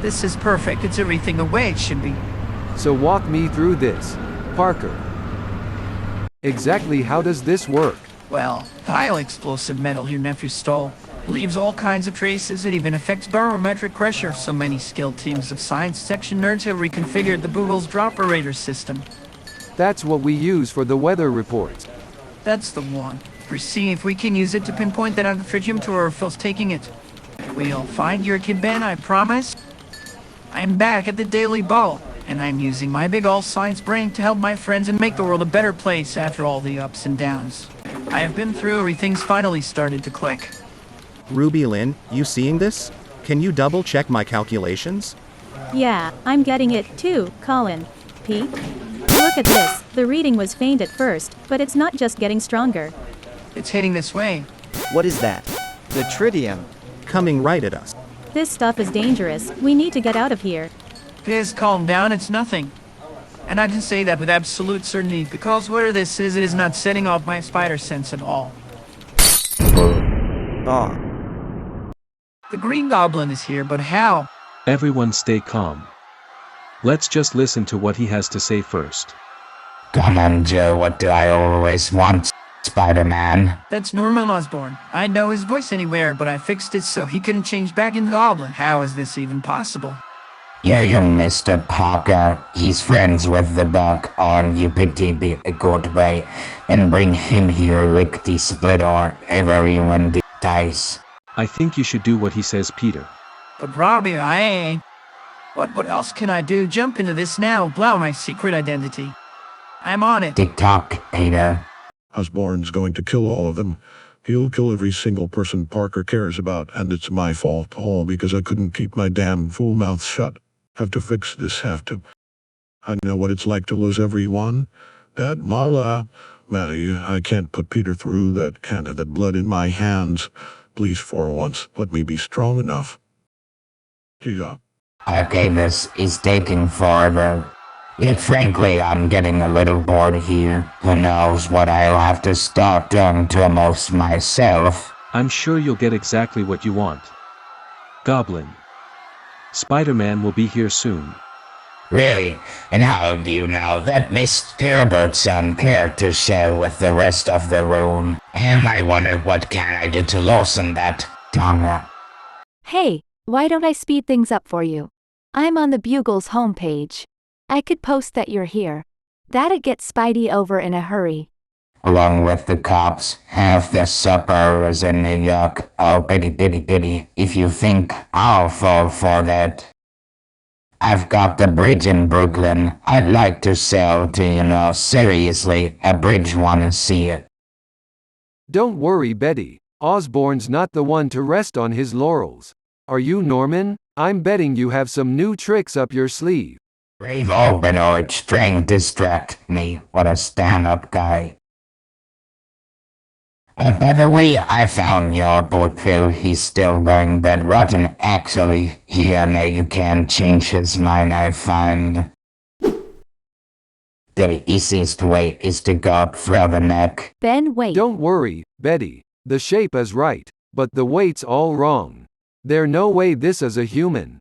This is perfect. It's everything the way it should be. So walk me through this, Parker. Exactly how does this work? Well, the highly explosive metal your nephew stole leaves all kinds of traces. It even affects barometric pressure. So many skilled teams of science section nerds have reconfigured the Google's dropper system. That's what we use for the weather reports. That's the one. We're seeing if we can use it to pinpoint that antiphrygium to where Phil's taking it. We'll find your kid, Ben, I promise. I'm back at the Daily Ball, and I'm using my big all-science brain to help my friends and make the world a better place after all the ups and downs. I have been through everything's finally started to click. Ruby Lynn, you seeing this? Can you double check my calculations? Yeah, I'm getting it too, Colin. Pete? Look at this. The reading was faint at first, but it's not just getting stronger. It's heading this way. What is that? The tritium. Coming right at us. This stuff is dangerous. We need to get out of here. Please calm down, it's nothing. And I can say that with absolute certainty, because where this is, it is not setting off my spider sense at all. Ah. The green goblin is here, but how? Everyone stay calm. Let's just listen to what he has to say first. Come on, Joe, what do I always want, Spider-Man? That's Norman Osborn. I know his voice anywhere, but I fixed it so he couldn't change back into goblin. How is this even possible? Yeah, you Mr. Parker. He's friends with the dog on you pity be a good way, and bring him here lickety split or everyone dies. I think you should do what he says, Peter. But Robbie, I ain't. What else can I do? Jump into this now, blow my secret identity. I'm on it. Tick-tock, Peter. Osborn's going to kill all of them. He'll kill every single person Parker cares about, and it's my fault, all because I couldn't keep my damn fool mouth shut. Have to fix this, have to. I know what it's like to lose everyone. That mala. Man, I can't put Peter through that kind of that blood in my hands. Please, for once, let me be strong enough. Yeah. Okay, this is taking forever. Yet frankly, I'm getting a little bored here. Who knows what I'll have to start doing to most myself. I'm sure you'll get exactly what you want. Goblin. Spider-Man will be here soon. Really? And how do you know that Mr. Robertson cared to share with the rest of the room? And I wonder what can I do to loosen that tongue. Hey, why don't I speed things up for you? I'm on the Bugle's homepage. I could post that you're here. That'd get Spidey over in a hurry. Along with the cops, half the suburbs in New York. Oh, pity. If you think I'll fall for that. I've got the bridge in Brooklyn. I'd like to sell to, seriously, a bridge wanna see it. Don't worry, Betty. Osborn's not the one to rest on his laurels. Are you, Norman? I'm betting you have some new tricks up your sleeve. Brave Albinoid trying to distract me. What a stand-up guy. By the way, I found your boot, Phil. He's still going bedrotten. Actually, you can change his mind, I find. The easiest way is to go up through the neck. Ben, wait. Don't worry, Betty. The shape is right, but the weight's all wrong. There's no way this is a human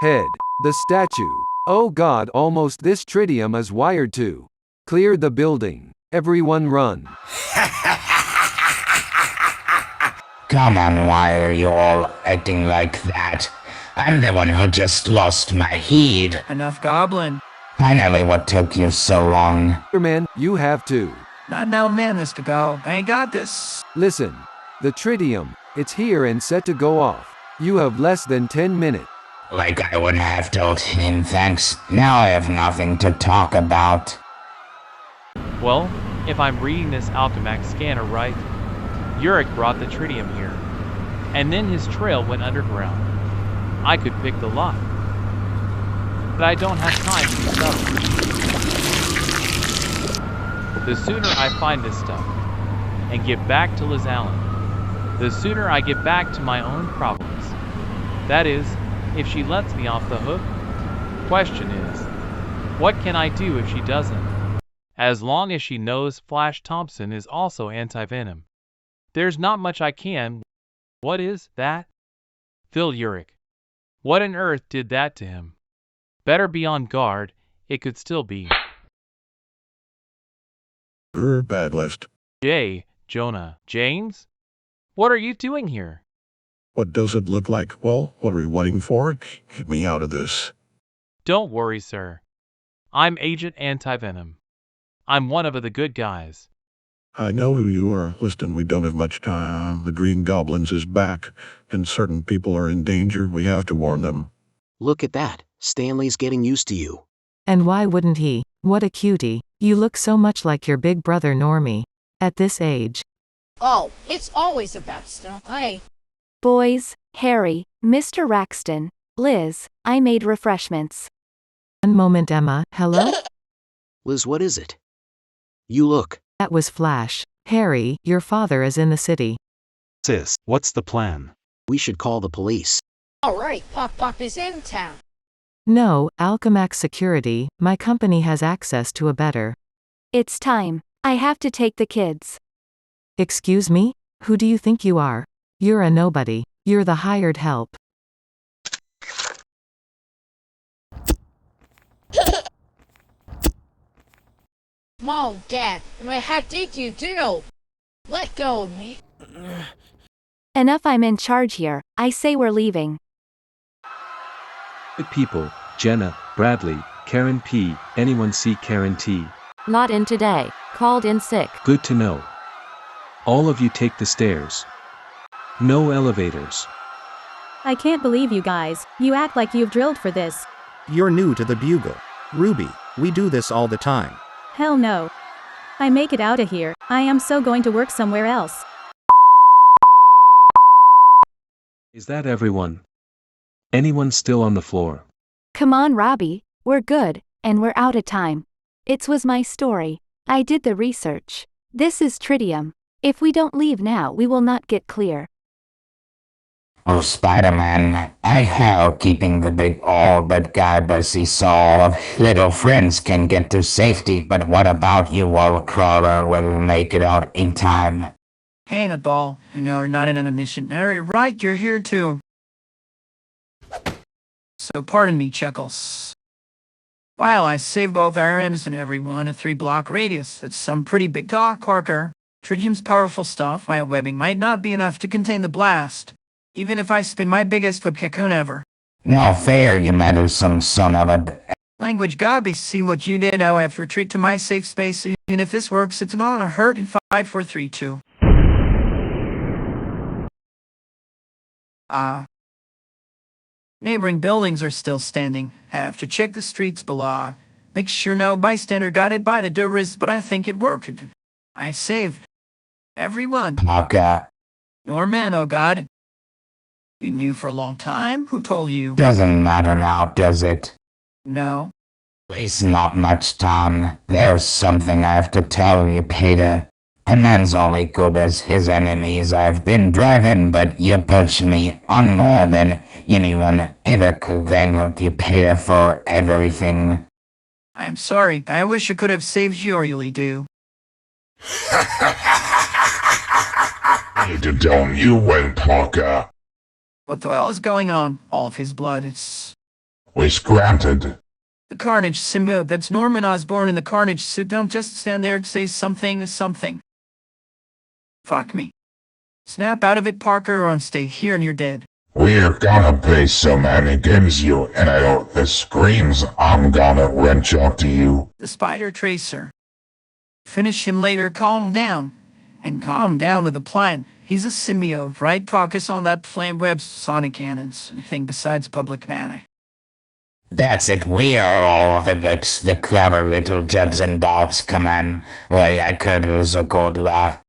head. The statue. Oh God, almost this tritium is wired to clear the building. Everyone run. Come on, why are you all acting like that? I'm the one who just lost my heed. Enough, goblin. Finally, what took you so long? Spider-Man, you have to. Not now, man, Mr. Bell. I got this. Listen. The tritium, it's here and set to go off. You have less than 10 minutes. Like I wouldn't have told him thanks. Now I have nothing to talk about. Well, if I'm reading this Alchemax scanner right, Uric brought the tritium here, and then his trail went underground. I could pick the lock, but I don't have time to be subtle. The sooner I find this stuff and get back to Liz Allen, the sooner I get back to my own problems. That is, if she lets me off the hook. Question is, what can I do if she doesn't? As long as she knows Flash Thompson is also anti-venom, there's not much I can. What is that? Phil Uric. What on earth did that to him? Better be on guard, it could still be. Bad list. Jonah, James? What are you doing here? What does it look like? Well, what are we waiting for? Get me out of this. Don't worry, sir. I'm Agent Anti-Venom. I'm one of the good guys. I know who you are. Listen, we don't have much time. The Green Goblins is back, and certain people are in danger. We have to warn them. Look at that. Stanley's getting used to you. And why wouldn't he? What a cutie. You look so much like your big brother Normie. At this age. Oh, it's always about stuff. Boys, Harry, Mr. Raxton, Liz, I made refreshments. One moment, Emma. Hello? Liz, what is it? You look. That was Flash. Harry, your father is in the city. Sis, what's the plan? We should call the police. Alright, Pop is in town. No, Alchemax Security, my company has access to a better. It's time. I have to take the kids. Excuse me? Who do you think you are? You're a nobody. You're the hired help. Mom, Dad, what did you do? Let go of me. Enough, I'm in charge here. I say we're leaving. Good people, Jenna, Bradley, Karen P. Anyone see Karen T? Not in today. Called in sick. Good to know. All of you take the stairs. No elevators. I can't believe you guys. You act like you've drilled for this. You're new to the Bugle. Ruby, we do this all the time. Hell no. I make it out of here. I am so going to work somewhere else. Is that everyone? Anyone still on the floor? Come on, Robbie. We're good, and we're out of time. It was my story. I did the research. This is tritium. If we don't leave now, we will not get clear. Oh, Spider-Man, I help keeping the big all-but guy busy so all of little friends can get to safety, but what about you, wall crawler? Will make it out in time? Hey, Nutball. You're not in an missionary, right? You're here too. So pardon me, Chuckles. While I saved both RMs and everyone a 3-block radius, it's some pretty big talk, Parker. Tritium's powerful stuff, my webbing might not be enough to contain the blast, even if I spin my biggest whip cocoon ever. No fair, you meddlesome son of a... Language gobby, see what you did. Now I have to retreat to my safe space, and if this works, it's not a hurt in 5, 4, 3, 2. Neighboring buildings are still standing. Have to check the streets below. Make sure no bystander got it by the doors, but I think it worked. I saved everyone. Parker. Your man, oh God. You knew for a long time? Who told you? Doesn't matter now, does it? No. Waste not much time. There's something I have to tell you, Peter. A man's only good as his enemies. I've been driving, but you pushed me on more than anyone ever could. Thank you, Peter, for everything. I'm sorry. I wish I could have saved you, or really do. Down you went, Parker. What the hell is going on? All of his blood, it's... Wish granted. The Carnage symbiote, that's Norman Osborn in the Carnage suit. Don't just stand there and say something. Fuck me. Snap out of it, Parker, or stay here and you're dead. We're gonna play so many games, you and I know the screams. I'm gonna wrench out to you. The Spider Tracer. Finish him later, calm down. And calm down with a plan. He's a symbiote, right? Focus on that flame web sonic cannons. Anything besides public panic. That's it, we are all of it. The clever little judges and dogs come in. Well, I could use a good laugh.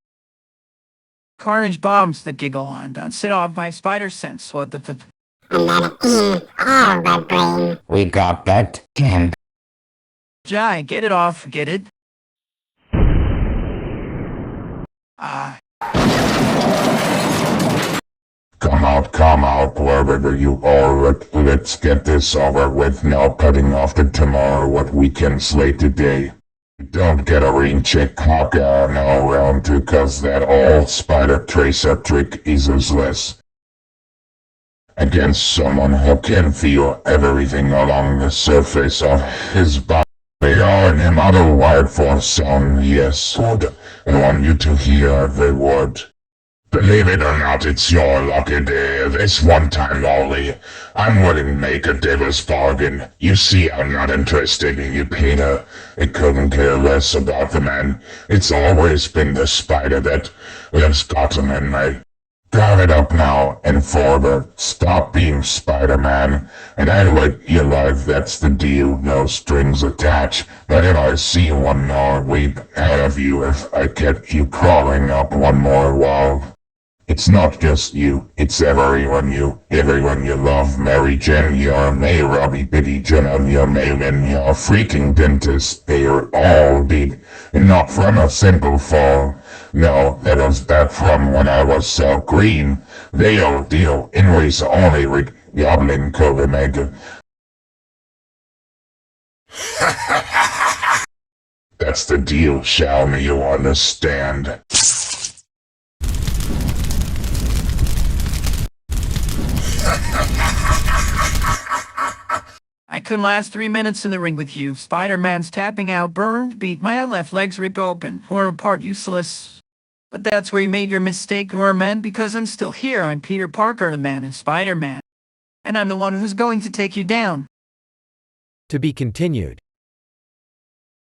Carnage bombs that giggle on. Don't set off my spider sense. What the... And then all the brain. We got that, Ken. Jai, get it off, get it? Come out, wherever you are. Let's get this over with. Now cutting off to tomorrow what we can slay today. Don't get a rain check, Parker, now round two, cause that all Spider Tracer trick is useless. against someone who can feel everything along the surface of his body. They are in him other wired for sound, yes, good. I want you to hear the word. Believe it or not, it's your lucky day, this one time only. I'm willing to make a devil's bargain. You see, I'm not interested in you, Peter. I couldn't care less about the man. It's always been the spider that lives gotten in me. Drive it up now and forward. Stop being Spider-Man, and I let you live, that's the deal, no strings attached. But if I see one more weep out of you, if I get you crawling up one more wall. It's not just you, it's everyone you love. Mary Jane, your May, Robbie, Biddy, Jenna, your Maven, your freaking dentist. They're all dead, and not from a single fall. No, that was back from when I was so green. They all deal, anyways, only Rick, Goblin, Covenant. That's the deal, shall me, you understand? I couldn't last 3 minutes in the ring with you. Spider-Man's tapping out, burned, beat, my left leg's ripped open, or apart, useless. But that's where you made your mistake, man, because I'm still here. I'm Peter Parker, the man in Spider-Man. And I'm the one who's going to take you down. To be continued.